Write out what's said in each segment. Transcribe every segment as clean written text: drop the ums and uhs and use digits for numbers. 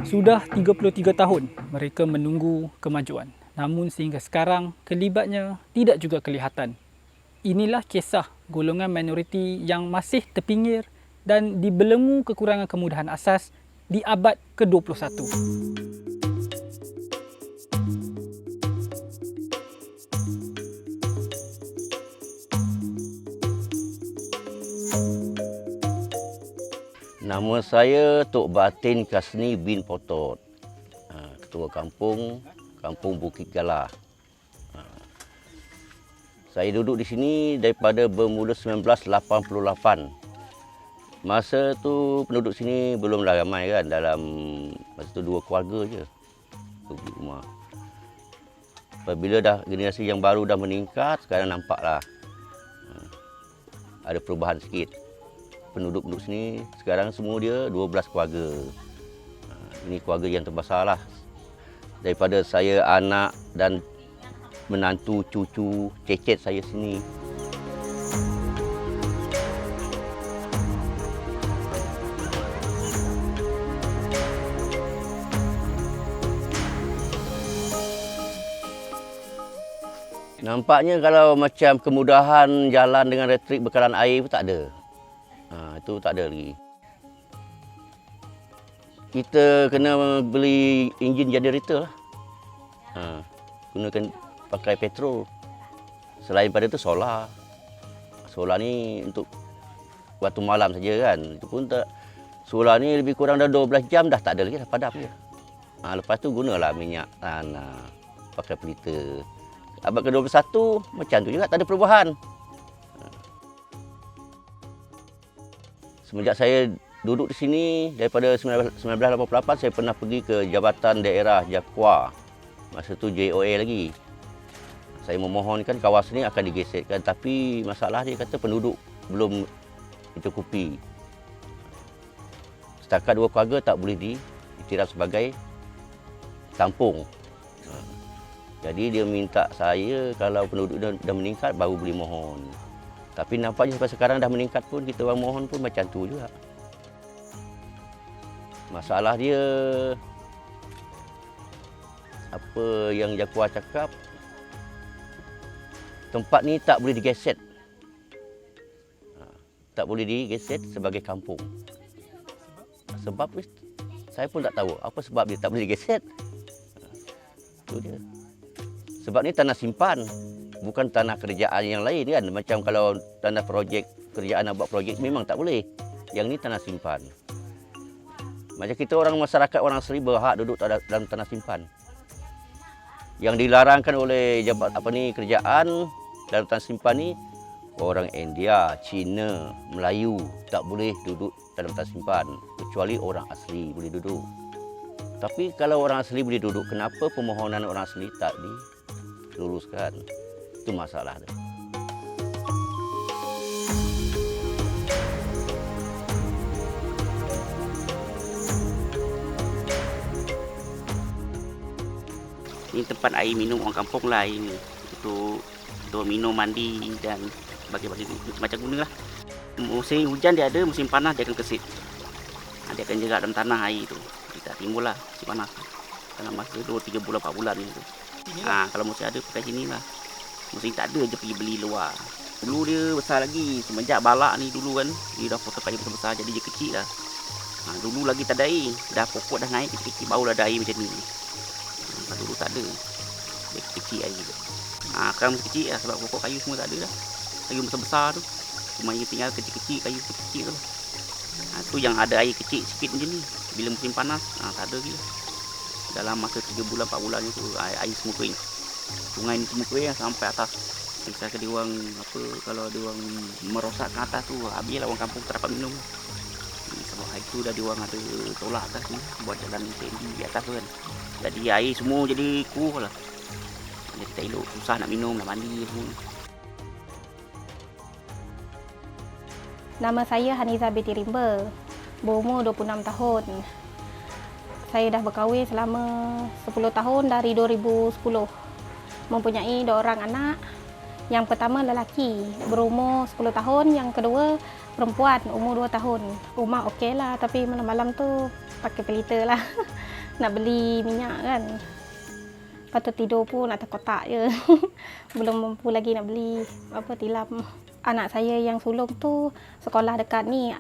Sudah 33 tahun mereka menunggu kemajuan. Namun sehingga sekarang kelibatnya tidak juga kelihatan. Inilah kisah golongan minoriti yang masih terpinggir dan dibelenggu kekurangan kemudahan asas di abad ke-21. Nama saya Tok Batin Kasni bin Potot, Ketua Kampung Bukit Galah. Saya duduk di sini daripada bermula 1988. Masa tu penduduk sini belumlah ramai kan, dalam masa tu 2 keluarga je di rumah. Apabila dah generasi yang baru dah meningkat, sekarang nampaklah ada perubahan sikit. Penduduk sini sekarang semua dia 12 keluarga. Ini keluarga yang terbesarlah. Daripada saya anak dan menantu, cucu, cecet saya sini. Nampaknya kalau macam kemudahan jalan dengan elektrik bekalan air pun tak ada. Itu tak ada lagi. Kita kena beli enjin generator lah. Gunakan pakai petrol. Selain pada itu solar. Solar ni untuk waktu malam saja kan. Itu pun tak. Solar ni lebih kurang dah 12 jam dah tak ada lagi, dah padam je. Lepas tu gunalah minyak tanah, pakai pelita. Abad ke-21 macam tu juga, tak ada perubahan. Semenjak saya duduk di sini, daripada 1988 saya pernah pergi ke Jabatan Daerah Jakwa. Masa tu JOA lagi. Saya memohonkan kawasan ini akan digeserkan, tapi masalah dia kata penduduk belum mencukupi. Setakat 2 keluarga tak boleh diiktiraf sebagai kampung. Jadi dia minta saya kalau penduduk dah meningkat baru boleh mohon. Tapi nampaknya sampai sekarang dah meningkat pun kita orang mohon pun macam tu juga. Masalah dia apa yang Jakwa cakap, tempat ni tak boleh digeset. Tak boleh digeset sebagai kampung. Sebab saya pun tak tahu apa sebab dia tak boleh digeset. Itu dia. Sebab ni tanah simpan, bukan tanah kerjaan yang lain kan. Macam kalau tanah projek, kerjaan nak buat projek memang tak boleh. Yang ni tanah simpan. Macam kita orang masyarakat orang asli berhak duduk dalam tanah simpan. Yang dilarangkan oleh kerjaan dalam tanah simpan ni, orang India, Cina, Melayu tak boleh duduk dalam tanah simpan. Kecuali orang asli boleh duduk. Tapi kalau orang asli boleh duduk, kenapa permohonan orang asli tak diluluskan? Itu masalah dia. Ini tempat air minum orang kampung lah ini. Untuk minum, mandi dan bagi-bagi macam guna lah. Musim hujan dia ada, musim panas dia akan kesit. Dia akan jerat dalam tanah air tu. Kita timbul lah musim panas. Dalam masa 2-3 bulan, 4 bulan ni tu. Kalau musim ada pakai sini lah. Musim tak ada je pergi beli luar. Dulu dia besar lagi. Semenjak balak ni dulu kan, dia dah potong kayu besar-besar jadi dia kecil lah. Dulu lagi tak ada air. Dah pokok dah naik kecil-kecil baru ada air macam ni. Dulu tak ada. Dia kecil air tu. Sekarang masih kecil lah sebab pokok kayu semua tak ada dah. Kayu besar-besar tu. Cuma yang tinggal kecil-kecil, kayu kecil tu. Tu yang ada air kecil sikit macam ni. Bila musim panas, tak ada lagi. Dalam masa 3 bulan, 4 bulan tu air semua kering. Sungai ni semua kering sampai atas. Misalkan dia orang kalau dia orang merosakkan atas tu, habislah orang kampung tak dapat minum. Sebab air tu dah dia orang ada tolak atas ni buat jalan tendi di atas tu kan. Jadi air semua jadi kuruh lah. Jadi tak elok, susah nak minum, nak mandi semua. Nama saya Haniza binti Rimba, berumur 26 tahun. Saya dah berkahwin selama 10 tahun dari 2010. Mempunyai 2 orang anak. Yang pertama lelaki, berumur 10 tahun. Yang kedua perempuan, umur 2 tahun. Rumah okey lah, tapi malam-malam tu pakai pelita lah. nak beli minyak kan. Lepas tu tidur pun atas kotak je. Belum mampu lagi nak beli tilam. Anak saya yang sulung tu sekolah dekat ni,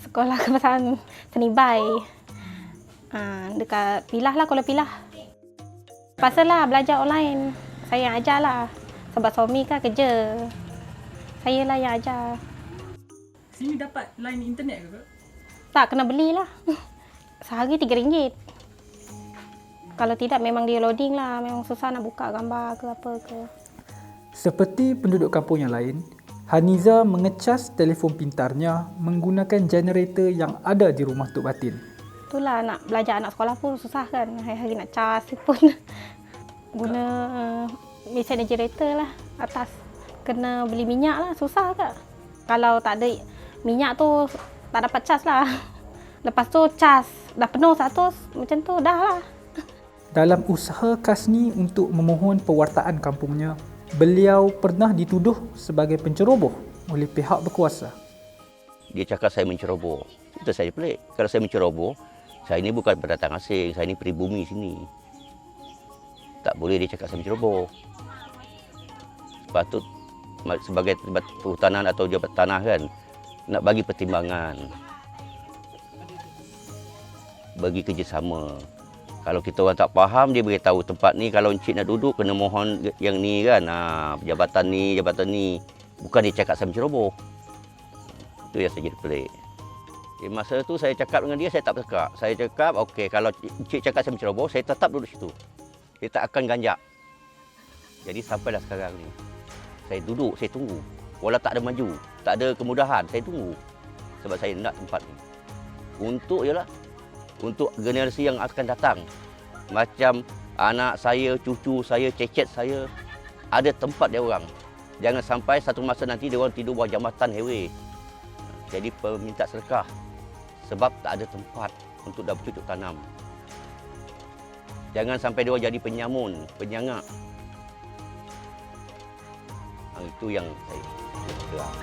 sekolah kebangsaan Senibai. Dekat Pilah lah, Kuala Pilah. Pasalah belajar online. Saya yang ajar lah. Sebab suami kan kerja. Saya lah yang ajar. Sini dapat line internet ke Kak? Tak, kena belilah. Sehari RM3. Kalau tidak memang dia loading lah. Memang susah nak buka gambar ke apa ke. Seperti penduduk kampung yang lain, Haniza mengecas telefon pintarnya menggunakan generator yang ada di rumah Tok Batin. Itulah nak belajar anak sekolah pun susah kan. Hari-hari nak cas pun guna mesin generator lah atas. Kena beli minyak lah, susah ke. Kalau tak ada minyak tu tak dapat cas lah. Lepas tu cas dah penuh 100 macam tu dah lah. Dalam usaha Kasni untuk memohon pewartaan kampungnya, beliau pernah dituduh sebagai penceroboh oleh pihak berkuasa. Dia cakap saya menceroboh. Itu saya pelik. Kalau saya menceroboh, saya ini bukan pendatang asing, saya ini pribumi sini. Tak boleh dia cakap saya menceroboh. Sepatut sebagai perhutanan atau jabat tanah kan, nak bagi pertimbangan. Bagi kerjasama. Kalau kita orang tak faham, dia beritahu tempat ni kalau encik nak duduk kena mohon yang ni kan. Jabatan ni. Bukan dia cakap saya menceroboh. Itu yang saya jadi pelik. Masa tu saya cakap dengan dia, saya tak bercakap. Saya cakap, okey, kalau encik cakap saya menceroboh, saya tetap duduk situ. Dia tak akan ganjak. Jadi sampailah sekarang ni. Saya duduk, saya tunggu. Walau tak ada maju, tak ada kemudahan, saya tunggu. Sebab saya nak tempat ni. Untuk generasi yang akan datang. Macam anak saya, cucu saya, cecet saya, ada tempat dia orang. Jangan sampai satu masa nanti dia orang tidur bawah jambatan highway. Jadi peminta sedekah. Sebab tak ada tempat untuk dah bercucuk tanam. Jangan sampai dia orang jadi penyamun, penyangak. Itu yang saya cakap.